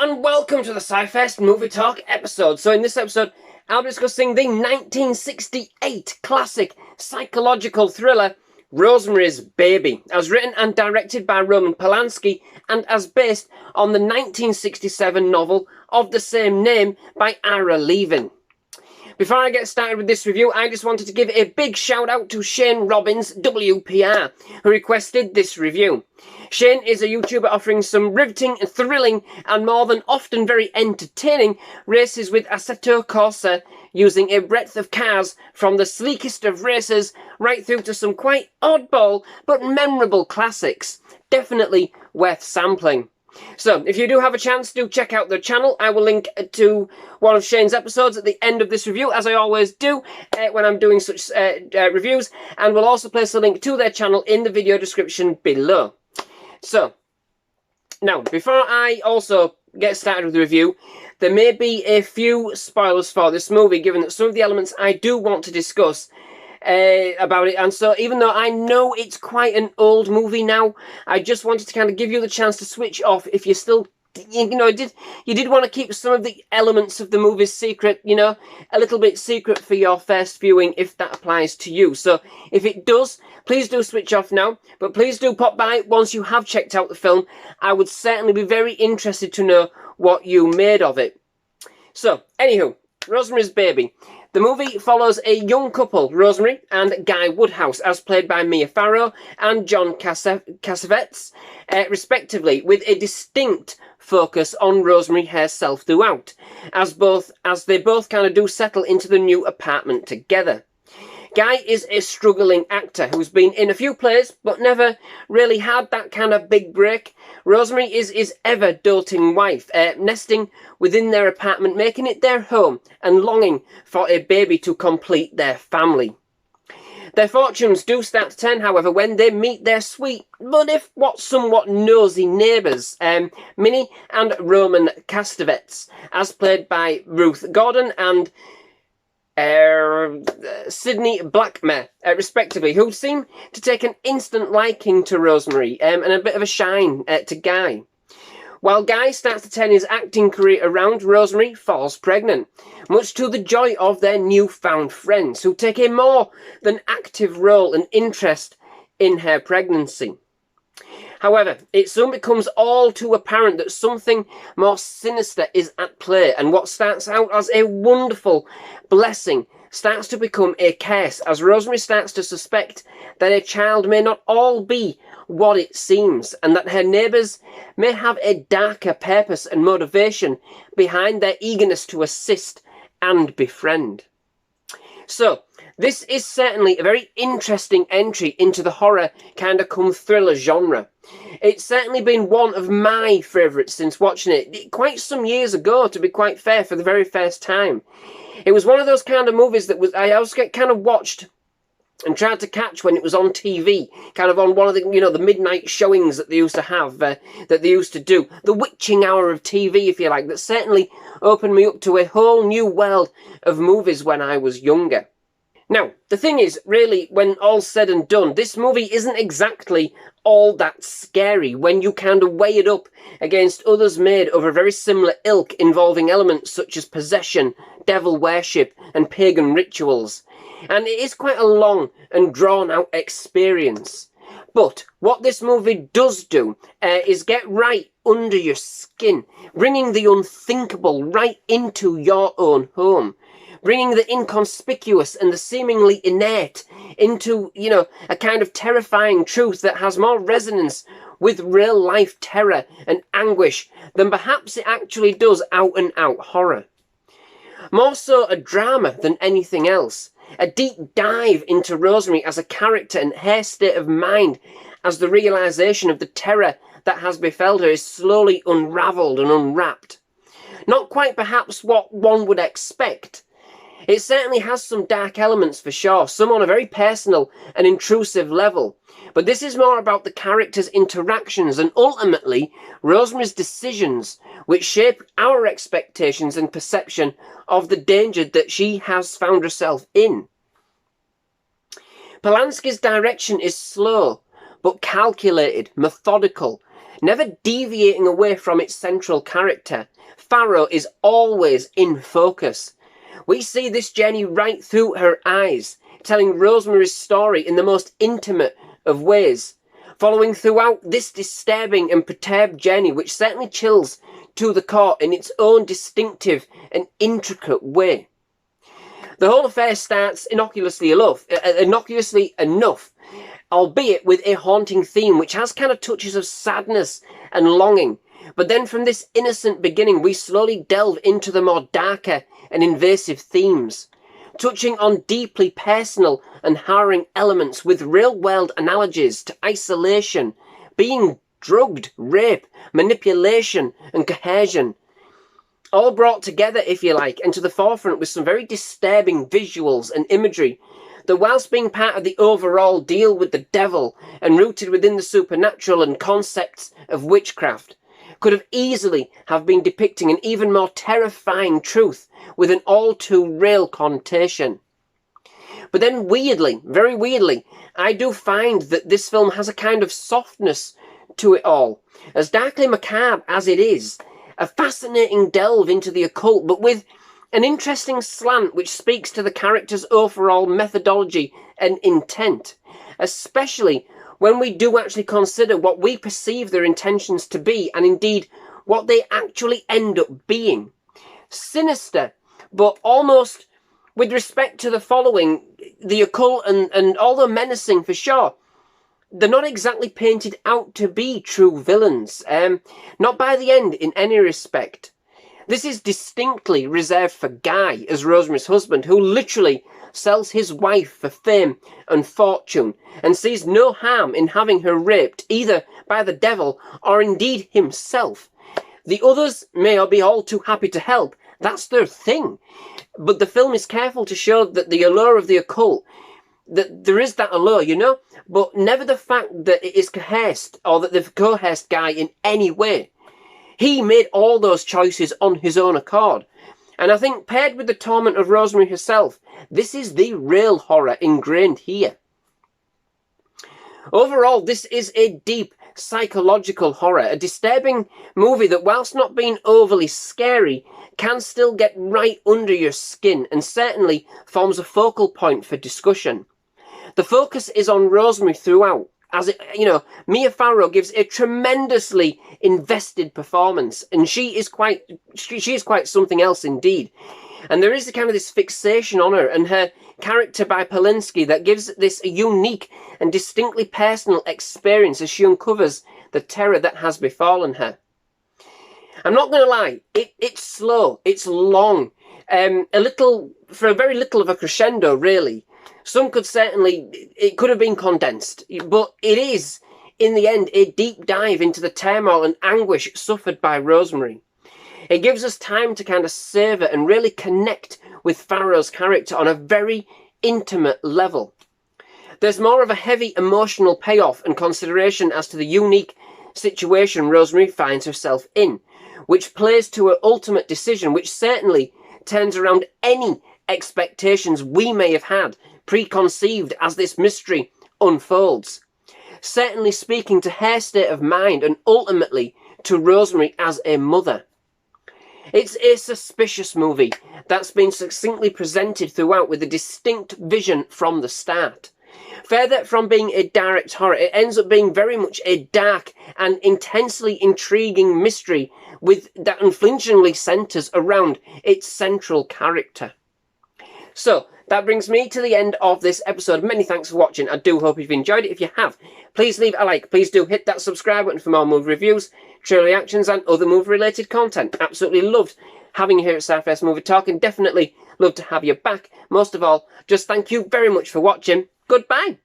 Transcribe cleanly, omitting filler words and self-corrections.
and welcome to the SciFirst MovieTalk episode. So in this episode, I'll be discussing the 1968 classic psychological thriller, Rosemary's Baby, as written and directed by Roman Polanski and as based on the 1967 novel of the same name by Ira Levin. Before I get started with this review, I just wanted to give a big shout out to Shane Robbins, WPR, who requested this review. Shane is a YouTuber offering some riveting, thrilling, and more than often very entertaining races with Assetto Corsa, using a breadth of cars from the sleekest of racers right through to some quite oddball but memorable classics. Definitely worth sampling. So, if you do have a chance, do check out their channel. I will link to one of Shane's episodes at the end of this review, as I always do when I'm doing such reviews, and we'll also place a link to their channel in the video description below. So, now, before I also get started with the review, there may be a few spoilers for this movie, given that some of the elements I do want to discuss about it, and so even though I know it's quite an old movie now, I just wanted to kind of give you the chance to switch off if you still, you did want to keep some of the elements of the movie's secret, a little bit secret for your first viewing, if that applies to you. So if it does, please do switch off now, but please do pop by once you have checked out the film. I would certainly be very interested to know what you made of it. So, anywho, Rosemary's Baby. The movie follows a young couple, Rosemary and Guy Woodhouse, as played by Mia Farrow and John Cassavetes, respectively, with a distinct focus on Rosemary herself throughout, as they both kind of do settle into the new apartment together. Guy is a struggling actor who's been in a few plays, but never really had that kind of big break. Rosemary is his ever-doting wife, nesting within their apartment, making it their home, and longing for a baby to complete their family. Their fortunes do start to turn, however, when they meet their sweet, but if somewhat nosy neighbours, Minnie and Roman Cassavetes, as played by Ruth Grodin and Sidney Blackmer, respectively, who seem to take an instant liking to Rosemary and a bit of a shine to Guy. While Guy starts to turn his acting career around, Rosemary falls pregnant, much to the joy of their newfound friends, who take a more than active role and interest in her pregnancy. However, it soon becomes all too apparent that something more sinister is at play, and what starts out as a wonderful blessing starts to become a curse, as Rosemary starts to suspect that a child may not all be what it seems, and that her neighbours may have a darker purpose and motivation behind their eagerness to assist and befriend. So, this is certainly a very interesting entry into the horror kind of come thriller genre. It's certainly been one of my favourites since watching it quite some years ago, to be quite fair, for the very first time. It was one of those kind of movies that I always get kind of watched and tried to catch when it was on TV, kind of on one of the, the midnight showings that they used to have, that they used to do. The witching hour of TV, if you like, that certainly opened me up to a whole new world of movies when I was younger. Now, the thing is, really, when all's said and done, this movie isn't exactly all that scary when you kind of weigh it up against others made of a very similar ilk involving elements such as possession, devil worship, and pagan rituals. And it is quite a long and drawn-out experience. But what this movie does do is get right under your skin, bringing the unthinkable right into your own home. Bringing the inconspicuous and the seemingly inert into, a kind of terrifying truth that has more resonance with real-life terror and anguish than perhaps it actually does out-and-out horror. More so a drama than anything else. A deep dive into Rosemary as a character and her state of mind as the realisation of the terror that has befell her is slowly unravelled and unwrapped. Not quite perhaps what one would expect. It certainly has some dark elements for sure, some on a very personal and intrusive level. But this is more about the characters' interactions and ultimately Rosemary's decisions, which shape our expectations and perception of the danger that she has found herself in. Polanski's direction is slow, but calculated, methodical, never deviating away from its central character. Farrow is always in focus. We see this journey right through her eyes, telling Rosemary's story in the most intimate of ways, following throughout this disturbing and perturbed journey, which certainly chills to the core in its own distinctive and intricate way. The whole affair starts innocuously enough, albeit with a haunting theme which has kind of touches of sadness and longing. But then from this innocent beginning, we slowly delve into the more darker and invasive themes, touching on deeply personal and harrowing elements with real-world analogies to isolation, being drugged, rape, manipulation and coercion, all brought together, if you like, and to the forefront with some very disturbing visuals and imagery that, whilst being part of the overall deal with the devil and rooted within the supernatural and concepts of witchcraft, could have easily have been depicting an even more terrifying truth with an all-too-real connotation. But then weirdly, very weirdly, I do find that this film has a kind of softness to it all. As darkly macabre as it is, a fascinating delve into the occult, but with an interesting slant which speaks to the character's overall methodology and intent, especially when we do actually consider what we perceive their intentions to be, and indeed what they actually end up being. Sinister, but almost, with respect to the following, the occult, and although menacing for sure, they're not exactly painted out to be true villains, not by the end in any respect. This is distinctly reserved for Guy as Rosemary's husband, who literally sells his wife for fame and fortune and sees no harm in having her raped either by the devil or indeed himself. The others may be all too happy to help, that's their thing, but the film is careful to show that the allure of the occult, that there is that allure, you know, but never the fact that it is coerced or that they've coerced Guy in any way. He made all those choices on his own accord. And I think paired with the torment of Rosemary herself, this is the real horror ingrained here. Overall, this is a deep psychological horror, a disturbing movie that, whilst not being overly scary, can still get right under your skin and certainly forms a focal point for discussion. The focus is on Rosemary throughout, as it, Mia Farrow gives a tremendously invested performance, and she is quite something else indeed. And there is a kind of this fixation on her and her character by Polanski that gives this a unique and distinctly personal experience as she uncovers the terror that has befallen her. I'm not going to lie, it's slow, it's long, for a very little of a crescendo, really. Some could certainly, it could have been condensed, but it is, in the end, a deep dive into the turmoil and anguish suffered by Rosemary. It gives us time to kind of savour and really connect with Farrow's character on a very intimate level. There's more of a heavy emotional payoff and consideration as to the unique situation Rosemary finds herself in, which plays to her ultimate decision, which certainly turns around any expectations we may have had preconceived as this mystery unfolds. Certainly speaking to her state of mind and ultimately to Rosemary as a mother. It's a suspicious movie that's been succinctly presented throughout with a distinct vision from the start. Further from being a direct horror, it ends up being very much a dark and intensely intriguing mystery with that unflinchingly centres around its central character. So, that brings me to the end of this episode. Many thanks for watching. I do hope you've enjoyed it. If you have, please leave a like. Please do hit that subscribe button for more movie reviews, trailer reactions and other movie-related content. Absolutely loved having you here at SciFirst MovieTalk and definitely love to have you back. Most of all, just thank you very much for watching. Goodbye.